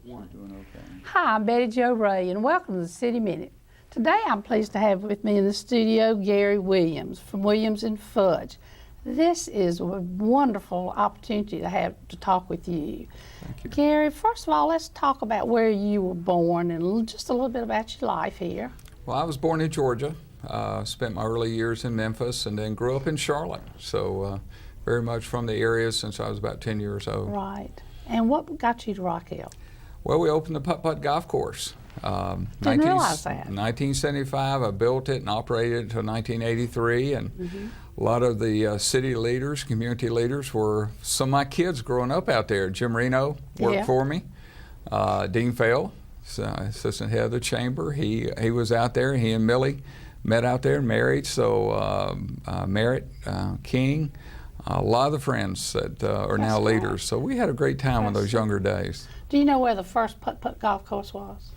One. Doing okay. Hi, I'm Betty Jo Ray, and welcome to the City Minute. Today I'm pleased to have with me in the studio Gary Williams from Williams & Fudge. This is a wonderful opportunity to have to talk with you. Thank you. Gary, first of all, let's talk about where you were born and just a little bit about your life here. Well, I was born in Georgia, spent my early years in Memphis, and then grew up in Charlotte. So very much from the area since I was about 10 years old. Right. And what got you to Rock Hill? Well, we opened the Putt-Putt Golf Course. Didn't realize that. 1975, I built it and operated it until 1983, and a lot of the city leaders, community leaders were some of my kids growing up out there. Jim Reno worked for me. Dean Fell, assistant head of the chamber, he was out there. He and Millie met out there and married. So Merritt, King, a lot of the friends that are now leaders. So we had a great time in those younger days. Do you know where the first Putt-Putt golf course was?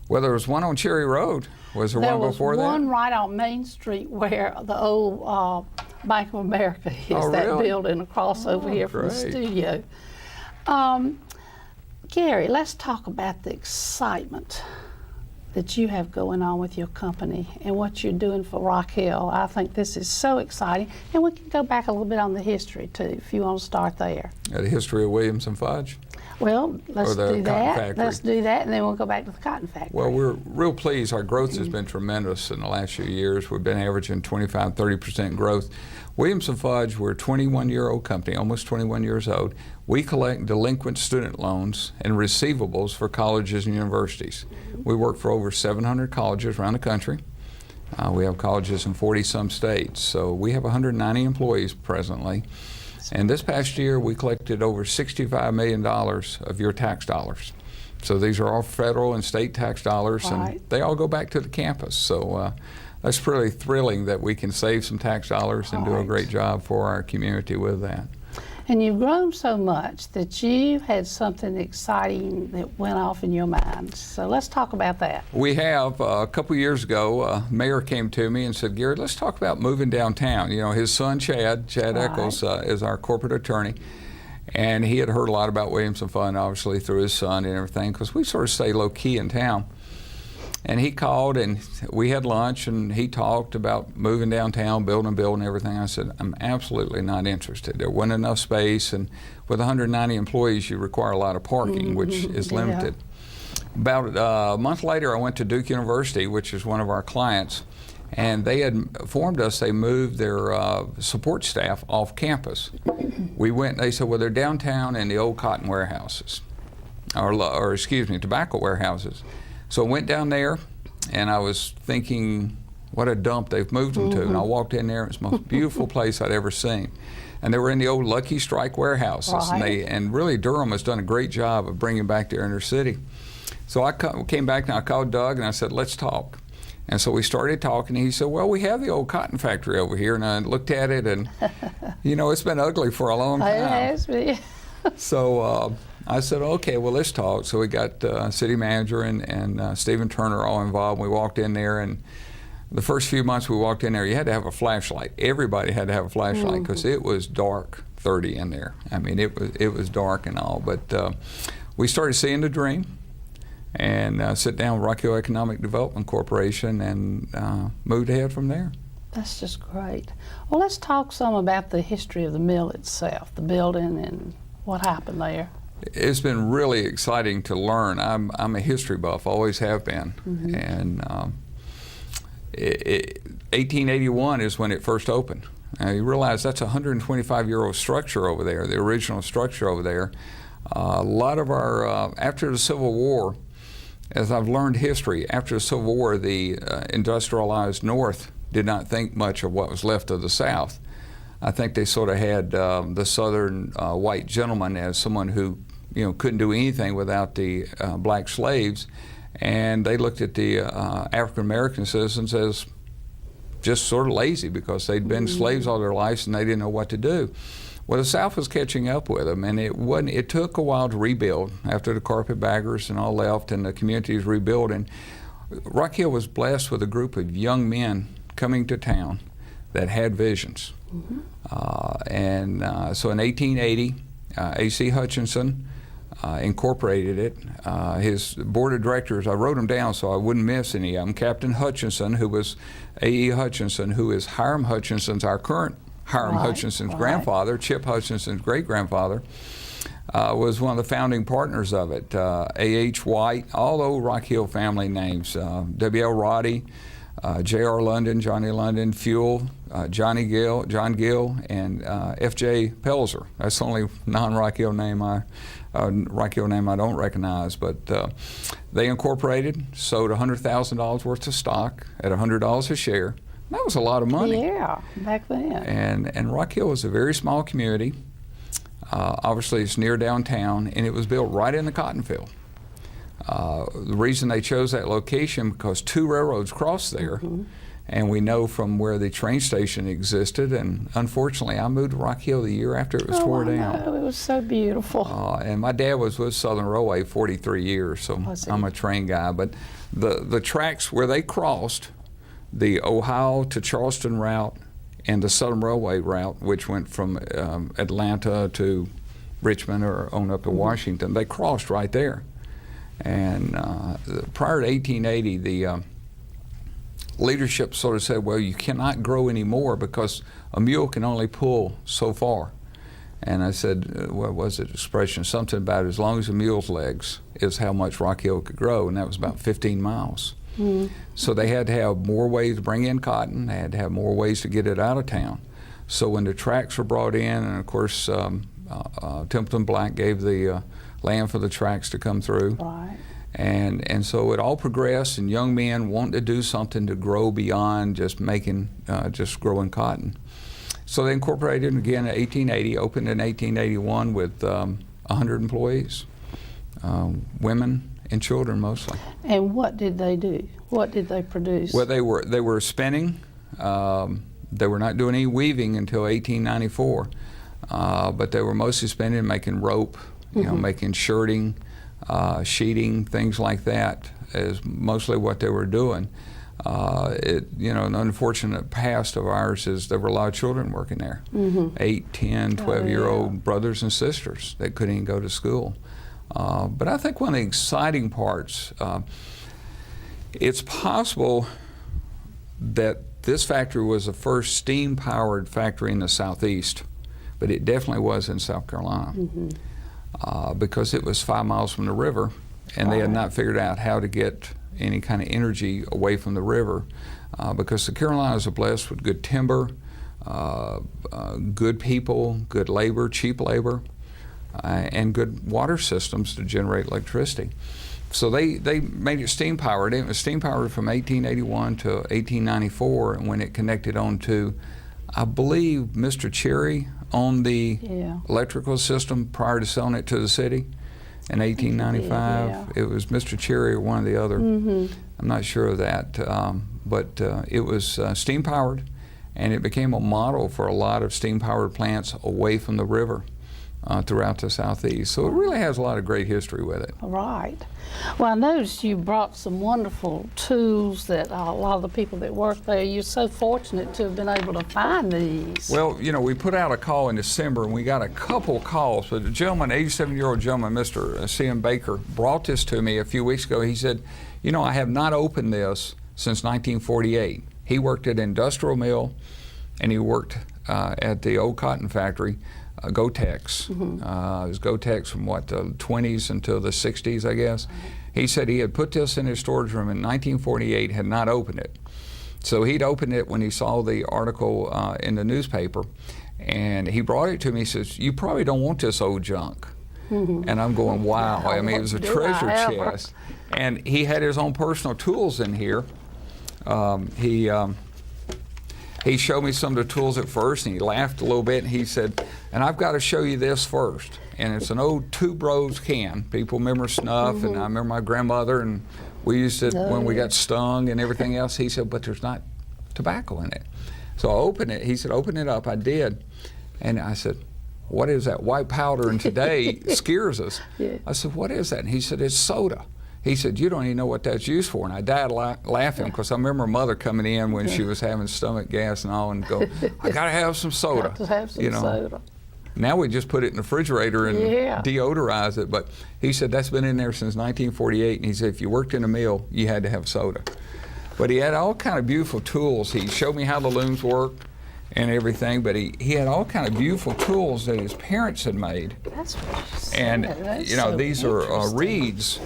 Well, there was one on Cherry Road. Was there one before that? There was one right on Main Street where the old Bank of America is, that building across over here from the studio. Gary, let's talk about the excitement that you have going on with your company and what you're doing for Rock Hill. I think this is so exciting. And we can go back a little bit on the history too, if you want to start there. The history of Williams & Fudge? Well, let's do that. Let's do that, and then we'll go back to the cotton factory. Well, we're real pleased. Our growth has been tremendous in the last few years. We've been averaging 25, 30% growth. Williams & Fudge, we're a 21-year-old company, almost 21 years old. We collect delinquent student loans and receivables for colleges and universities. We work for over 700 colleges around the country. We have colleges in 40-some states. So we have 190 employees presently. And this past year, we collected over $65 million of your tax dollars. So these are all federal and state tax dollars, and they all go back to the campus. So that's really thrilling that we can save some tax dollars and do a great job for our community with that. And you've grown so much that you had something exciting that went off in your mind. So let's talk about that. We have. A couple years ago, Mayor came to me and said, Gary, let's talk about moving downtown. You know, his son, Chad Eccles, is our corporate attorney. And he had heard a lot about Williams & Fudge, obviously, through his son and everything, because we sort of stay low-key in town. And he called, and we had lunch, and he talked about moving downtown, building a building, everything. I said, I'm absolutely not interested. There wasn't enough space, and with 190 employees, you require a lot of parking, which is limited. About a month later, I went to Duke University, which is one of our clients, and they had informed us they moved their support staff off campus. We went, they said, well, they're downtown in the old cotton warehouses, or excuse me, tobacco warehouses. So I went down there, and I was thinking, what a dump they've moved them to. And I walked in there, it's the most beautiful place I'd ever seen. And they were in the old Lucky Strike warehouses. And really Durham has done a great job of bringing back their inner city. So I came back and I called Doug and I said, let's talk. And so we started talking, and he said, well, we have the old cotton factory over here. And I looked at it, and you know, it's been ugly for a long time. It has been. So I said, okay, well, let's talk. So we got city manager and Stephen Turner all involved. We walked in there, and the first few months we walked in there, you had to have a flashlight. Everybody had to have a flashlight because it was dark 30 in there. I mean, it was dark and all. But we started seeing the dream and sit down with Rock Hill Economic Development Corporation and moved ahead from there. That's just great. Well, let's talk some about the history of the mill itself, the building and what happened there. It's been really exciting to learn. I'm a history buff, always have been. And 1881 is when it first opened. Now you realize that's a 125-year-old structure over there, the original structure over there. A lot of our, after the Civil War, as I've learned history, after the Civil War, the industrialized North did not think much of what was left of the South. I think they sort of had the Southern white gentleman as someone who, you know, couldn't do anything without the black slaves, and they looked at the African American citizens as just sort of lazy because they'd been slaves all their lives and they didn't know what to do. Well, the South was catching up with them, and it took a while to rebuild after the carpetbaggers and all left and the communities rebuilding. Rock Hill was blessed with a group of young men coming to town that had visions. So in 1880, A.C. Hutchinson incorporated it. His board of directors, I wrote them down so I wouldn't miss any of them. Captain Hutchinson, who was A.E. Hutchinson, who is Hiram Hutchinson's, our current Hiram Hutchinson's grandfather, Chip Hutchinson's great-grandfather, was one of the founding partners of it. A.H. White, all the old Rock Hill family names. W.L. Roddy, J.R. London, Johnny London, Fuel, John Gill, and F.J. Pelzer. That's the only non-Rock Hill name I don't recognize. But they incorporated, sold $100,000 worth of stock at $100 a share. That was a lot of money. Yeah, back then. And Rock Hill was a very small community. Obviously, it's near downtown, and it was built right in the cotton field. The reason they chose that location because 2 railroads crossed there, and we know from where the train station existed. And unfortunately, I moved to Rock Hill the year after it was tore down. It was so beautiful. And my dad was with Southern Railway 43 years, so I'm a train guy. But the tracks where they crossed, the Ohio to Charleston route and the Southern Railway route, which went from Atlanta to Richmond or on up to Washington, they crossed right there. And prior to 1880, the leadership sort of said, well, you cannot grow anymore because a mule can only pull so far. And I said, what was the expression? Something about as long as a mule's legs is how much Rock Hill could grow, and that was about 15 miles. So they had to have more ways to bring in cotton. They had to have more ways to get it out of town. So when the tracks were brought in, and of course Templeton Black gave the land for the tracks to come through. Right. And so it all progressed, and young men wanted to do something to grow beyond just just growing cotton. So they incorporated again in 1880, opened in 1881 with 100 employees, women and children mostly. And what did they do? What did they produce? Well, they were spinning. They were not doing any weaving until 1894, but they were mostly spinning, making rope, making shirting, sheeting, things like that is mostly what they were doing. An unfortunate past of ours is there were a lot of children working there, 8, 10, 12-year-old brothers and sisters that couldn't even go to school. But I think one of the exciting parts, it's possible that this factory was the first steam-powered factory in the Southeast, but it definitely was in South Carolina because it was 5 miles from the river, and they had not figured out how to get any kind of energy away from the river because the Carolinas are blessed with good timber, good people, good labor, cheap labor, and good water systems to generate electricity. So they made it steam powered. It was steam powered from 1881 to 1894, and when it connected on to, I believe, Mr. Cherry owned the electrical system prior to selling it to the city in 1895. It was Mr. Cherry or one of the other. I'm not sure of that, but it was steam powered, and it became a model for a lot of steam powered plants away from the river. Throughout the Southeast. So it really has a lot of great history with it. Right. Well, I noticed you brought some wonderful tools that a lot of the people that work there, you're so fortunate to have been able to find these. Well, we put out a call in December and we got a couple calls. But a gentleman, 87-year-old gentleman, Mr. C.M. Baker, brought this to me a few weeks ago. He said, I have not opened this since 1948. He worked at an industrial mill and he worked at the old cotton factory. Gotex. It was Gotex from the 20s until the 60s, I guess. He said he had put this in his storage room in 1948, had not opened it. So he'd opened it when he saw the article in the newspaper, and he brought it to me. He says, "You probably don't want this old junk." And I'm going, wow. I mean, it was a treasure chest. And he had his own personal tools in here. He showed me some of the tools at first, and he laughed a little bit, and he said, and I've got to show you this first. And it's an old Two Bros can. People remember snuff, and I remember my grandmother, and we used it when we got stung and everything else. He said, but there's not tobacco in it. So I opened it. He said, open it up. I did. And I said, what is that white powder? And today scares us. I said, what is that? And he said, it's soda. He said, you don't even know what that's used for. And I died laughing because I remember mother coming in when she was having stomach gas and all and go, I got to have some soda. Got to have some soda. Now we just put it in the refrigerator and Yeah. deodorize it. But he said that's been in there since 1948. And he said if you worked in a mill, you had to have soda. But he had all kind of beautiful tools. He showed me how the looms worked and everything. But he had all kind of beautiful tools that his parents had made. That's what you said. And That's you know so these are interesting. reeds,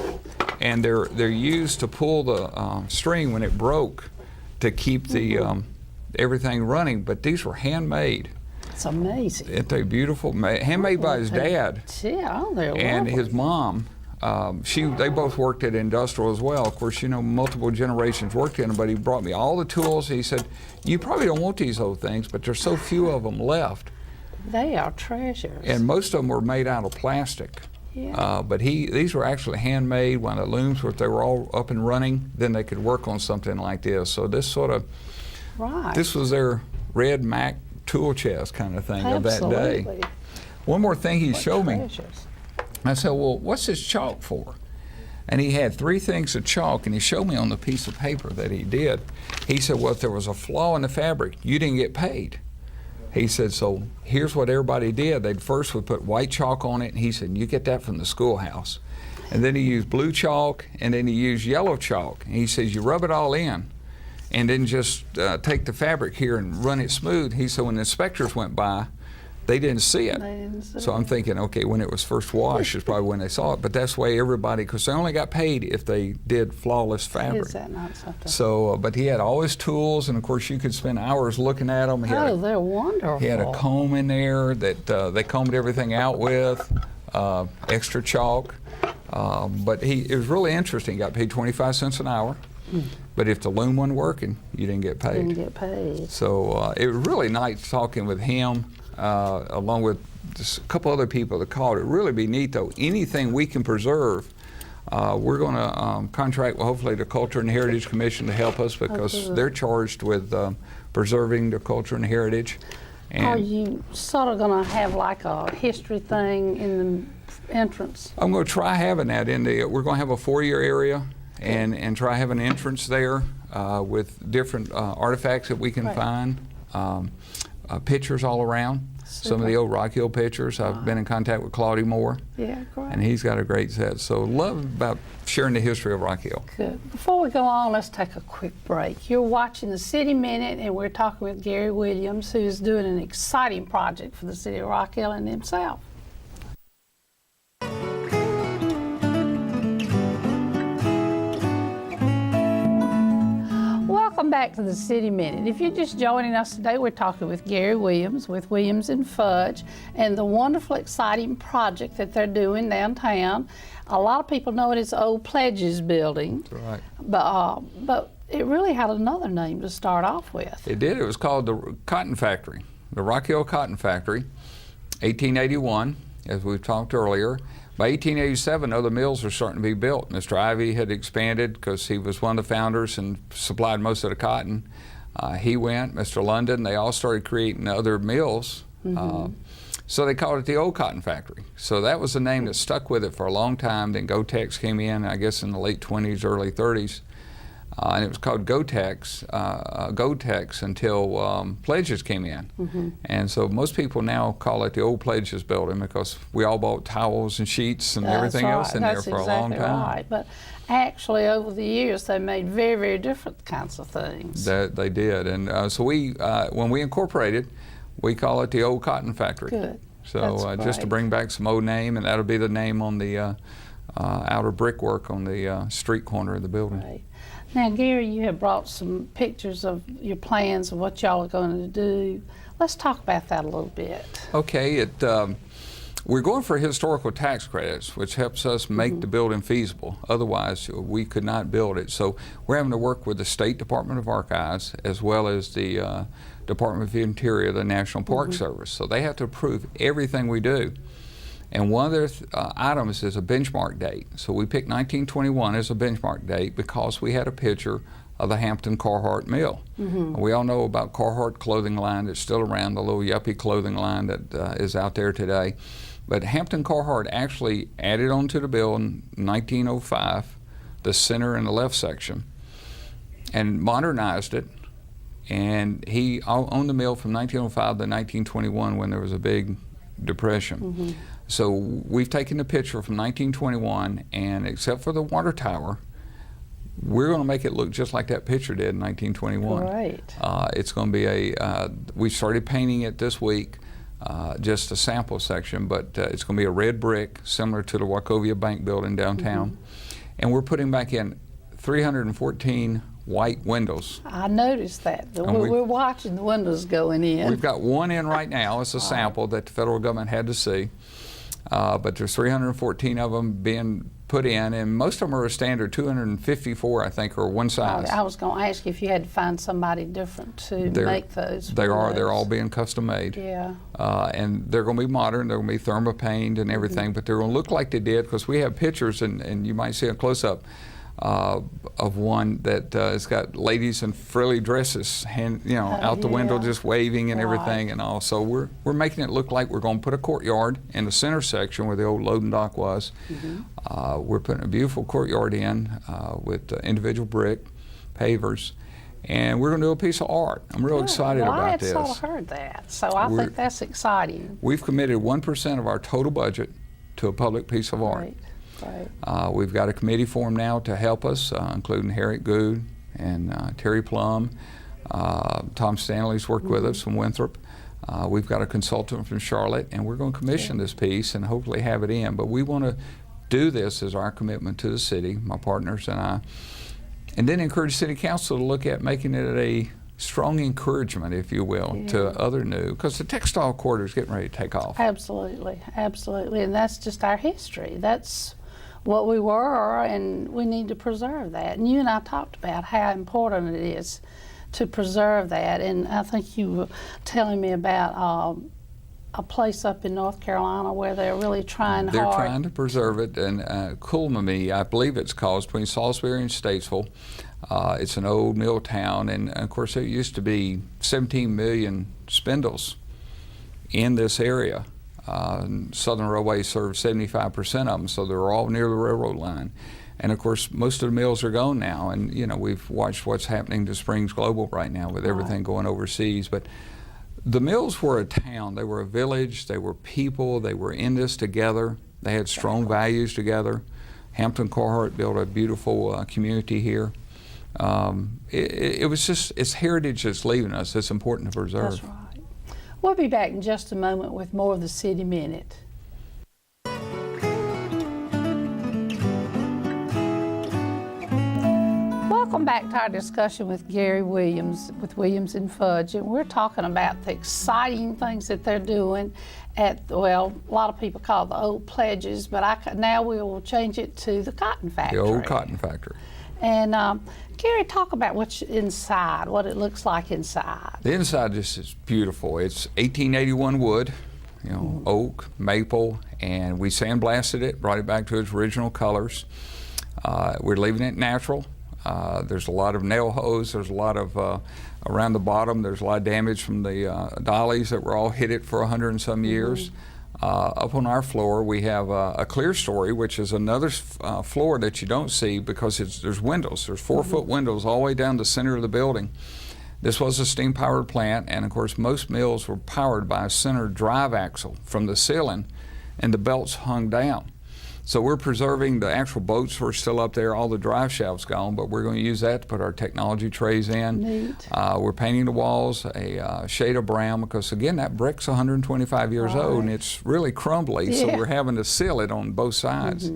and they're used to pull the string when it broke to keep the everything running. But these were handmade. It's amazing. Aren't they beautiful? Handmade by his dad Yeah, they're and lovely. his mom. They both worked at industrial as well. Of course, you know, multiple generations worked in it, but he brought me all the tools. He said, you probably don't want these old things, but there's so few of them left. They are treasures. And most of them were made out of plastic. Yeah. But these were actually handmade. When the looms were, if they were all up and running, then they could work on something like this. So this Right. this was their Red Mac tool chest kind of thing of that day. Absolutely. One more thing he What showed me. treasures. I said, well, what's this chalk for? And he had 3 things of chalk, and he showed me on the piece of paper that he did. He said, well, if there was a flaw in the fabric, you didn't get paid. He said, so here's what everybody did. They first would put white chalk on it, and he said, you get that from the schoolhouse. And then he used blue chalk, and then he used yellow chalk. And he says, you rub it all in, and then just take the fabric here and run it smooth. He said, when the inspectors went by, they didn't see it. They didn't see So I'm it. thinking, okay, when it was first washed is probably when they saw it. But that's the way everybody, because they only got paid if they did flawless fabric. Is that not something? So, but he had all his tools, and of course you could spend hours looking at them. Oh, they're wonderful. He had a comb in there that they combed everything out with, extra chalk. But it was really interesting. He got paid 25 cents an hour. But if the loom wasn't working, you didn't get paid. Didn't get paid. So it was really nice talking with him, along with just a couple other people that called. It'd really be neat, though. Anything we can preserve, we're going to contract with hopefully the Culture and Heritage Commission to help us because good. they're charged with preserving the culture and heritage. Are And you sort of going to have like a history thing in the entrance? I'm going to try having that in the. We're going to have a foyer area. And try having an entrance there with different artifacts that we can Right. find, pictures all around. Some of the Super. old Rock Hill pictures. I've been in contact with Claudie Moore, Yeah, great. and he's got a great set. So love about sharing the history of Rock Hill. Good. Before we go on, let's take a quick break. You're watching the City Minute, and we're talking with Gary Williams, who's doing an exciting project for the city of Rock Hill and himself. Welcome back to the City Minute. If you're just joining us today, we're talking with Gary Williams with Williams and Fudge and the wonderful, exciting project that they're doing downtown. A lot of people know it as Old Pledges Building, Right. but it really had another name to start off with. It did. It was called the Cotton Factory, the Rock Hill Cotton Factory, 1881, as we've talked earlier. By 1887, other mills were starting to be built. Mr. Ivy had expanded because he was one of the founders and supplied most of the cotton. He went, Mr. London, they all started creating other mills. So they called it the Old Cotton Factory. So that was the name that stuck with it for a long time. Then Gotex came in, I guess in the late 20s, early 30s. And it was called Gotex until Pledges came in. And so most people now call it the Old Pledges Building because we all bought towels and sheets and everything else in there for a long time. That's exactly right. But actually, over the years, they made very, very different kinds of things. That they did. And so when we incorporated, we call it the Old Cotton Factory. Good. So That's just to great. bring back some old name, and that'll be the name on the outer brickwork on the street corner of the building. Right. Now, Gary, you have brought some pictures of your plans of what y'all are going to do. Let's talk about that a little bit. Okay, we're going for historical tax credits, which helps us make the building feasible. Otherwise, we could not build it. So we're having to work with the State Department of Archives as well as the Department of the Interior, the National Park Service. So they have to approve everything we do. And one of their items is a benchmark date. So we picked 1921 as a benchmark date because we had a picture of the Hampton Carhartt mill. We all know about Carhartt clothing line that's still around, the little yuppie clothing line that is out there today. But Hampton Carhartt actually added onto the bill in 1905, the center and the left section, and modernized it. And he owned the mill from 1905 to 1921 when there was a big Depression. So we've taken the picture from 1921, and except for the water tower, we're going to make it look just like that picture did in 1921. Great. It's going to be we started painting it this week, just a sample section, but it's going to be a red brick similar to the Wachovia Bank building downtown. And we're putting back in 314 white windows. I noticed that. And We're watching the windows going in. We've got one in right now. It's a sample that the federal government had to see. But there's 314 of them being put in, and most of them are a standard 254, I think, or one size. I was going to ask you if you had to find somebody different to make those. They're all being custom made. Yeah. And they're going to be modern. They're going to be thermopaned and everything, but they're going to look like they did, because we have pictures, and you might see a close-up of one that has got ladies in frilly dresses, out the window just waving and everything and all. So we're making it look like we're going to put a courtyard in the center section where the old loading dock was. We're putting a beautiful courtyard in with individual brick pavers, and we're going to do a piece of art. I'm real excited about this. I had sort of heard that, so I think that's exciting. We've committed 1% of our total budget to a public piece of art. Right. We've got a committee formed now to help us, including Harriet Good and Terry Plum. Tom Stanley's worked with us from Winthrop. We've got a consultant from Charlotte, and we're going to commission this piece and hopefully have it in. But we want to do this as our commitment to the city, my partners and I, and then encourage City Council to look at making it a strong encouragement, if you will, to other new, because the textile corridor is getting ready to take off. Absolutely, absolutely, and that's just our history. That's what we were, and we need to preserve that. And you and I talked about how important it is to preserve that, and I think you were telling me about a place up in North Carolina where they're really trying hard. They're trying to preserve it, and Coolmamy, I believe it's called, between Salisbury and Statesville. It's an old mill town, and of course there used to be 17 million spindles in this area. Southern Railway served 75% of them, so they're all near the railroad line. And of course, most of the mills are gone now, and we've watched what's happening to Springs Global right now with everything going overseas. But the mills were a town, they were a village, they were people, they were in this together, they had strong values together. Hampton Carhart built a beautiful community here. It was just, it's heritage that's leaving us. It's important to preserve. That's right. We'll be back in just a moment with more of the City Minute. Welcome back to our discussion with Gary Williams with Williams and Fudge, and we're talking about the exciting things that they're doing at, well, a lot of people call it the old pledges, but now we will change it to the cotton factory. The old cotton factory. And Gary, talk about what's inside, what it looks like inside. The inside just is beautiful. It's 1881 wood, oak, maple, and we sandblasted it, brought it back to its original colors. We're leaving it natural. There's a lot of nail holes. There's a lot of, around the bottom, there's a lot of damage from the dollies that were all hit it for 100 and some years. Up on our floor, we have a clear story, which is another floor that you don't see because there's windows. There's 4-foot windows all the way down the center of the building. This was a steam-powered plant, and of course, most mills were powered by a center drive axle from the ceiling, and the belts hung down. So we're preserving the actual boats were still up there, all the drive shafts gone, but we're going to use that to put our technology trays in. Neat. We're painting the walls a shade of brown because, again, that brick's 125 years old and it's really crumbly, so we're having to seal it on both sides.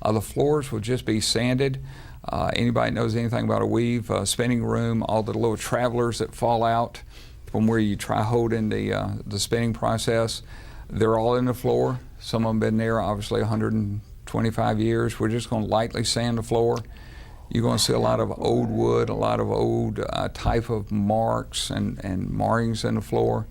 The floors will just be sanded. Anybody knows anything about a weave spinning room, all the little travelers that fall out from where you try holding the spinning process, they're all in the floor. Some of them been there obviously 125 years. We're just going to lightly sand the floor. You're going to see a lot of old wood, a lot of old type of marks and markings in the floor.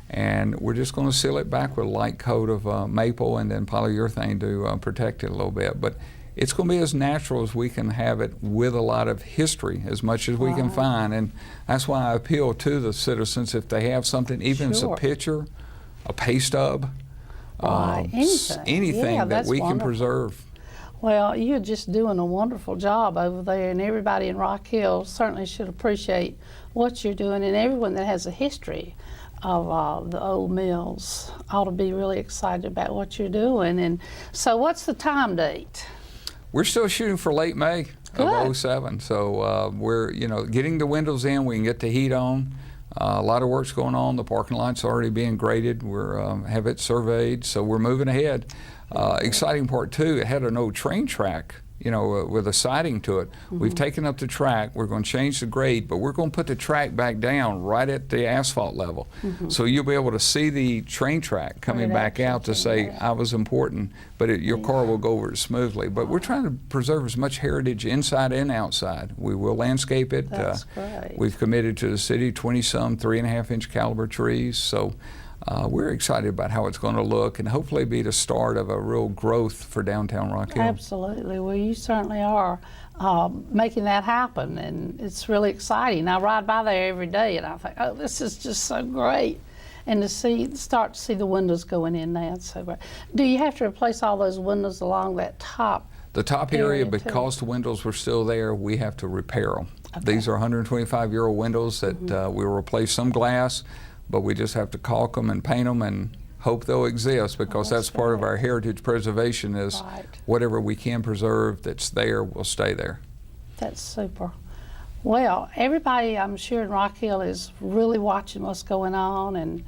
And we're just going to seal it back with a light coat of maple and then polyurethane to protect it a little bit. But it's going to be as natural as we can have it with a lot of history, as much as we can find. And that's why I appeal to the citizens, if they have something, even if it's a picture, a pay stub, anything that we can preserve. Well, you're just doing a wonderful job over there, and everybody in Rock Hill certainly should appreciate what you're doing, and everyone that has a history of the old mills ought to be really excited about what you're doing. And so what's the time date? We're still shooting for late May Good. of '07. So we're, getting the windows in. We can get the heat on. A lot of work's going on. The parking lot's already being graded. We're have it surveyed, so we're moving ahead. Exciting part too, it had an old train track, with a siding to it. We've taken up the track. We're going to change the grade, but we're going to put the track back down right at the asphalt level. So you'll be able to see the train track coming Right, back out to say, absolutely. I was important, but your car will go over it smoothly. But we're trying to preserve as much heritage inside and outside. We will landscape it. That's great. We've committed to the city 20-some 3.5-inch caliber trees. So we're excited about how it's going to look and hopefully be the start of a real growth for downtown Rock Hill. Absolutely. Well, you certainly are making that happen, and it's really exciting. I ride by there every day, and I think, oh, this is just so great. And to start to see the windows going in now, it's so great. Do you have to replace all those windows along that top? The top area, area, too. because the windows were still there, we have to repair them. Okay. These are 125-year-old windows that we'll replace some glass, but we just have to caulk them and paint them and hope they'll exist, because that's part of right. our heritage preservation is Right. whatever we can preserve that's there will stay there. That's super. Well, everybody, I'm sure, in Rock Hill is really watching what's going on, and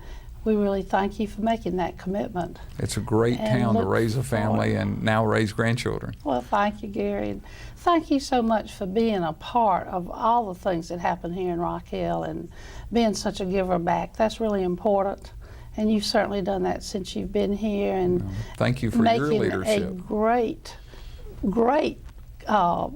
we really thank you for making that commitment. It's a great And town to look raise a family forward. and now raise grandchildren. Well, thank you, Gary. And thank you so much for being a part of all the things that happen here in Rock Hill and being such a giver back. That's really important. And you've certainly done that since you've been here, and Thank you for your making leadership. a great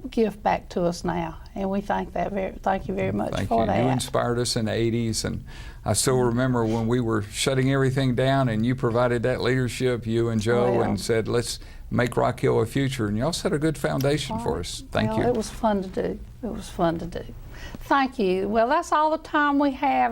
gift back to us now. And we thank you very much Thank for you. that. You inspired us in the 80s, and I still remember when we were shutting everything down and you provided that leadership, you and Joe, Well. and said, let's make Rock Hill a future. And y'all set a good foundation for us. Thank Well, you. It was fun to do. It was fun to do. Thank you. Well, that's all the time we have.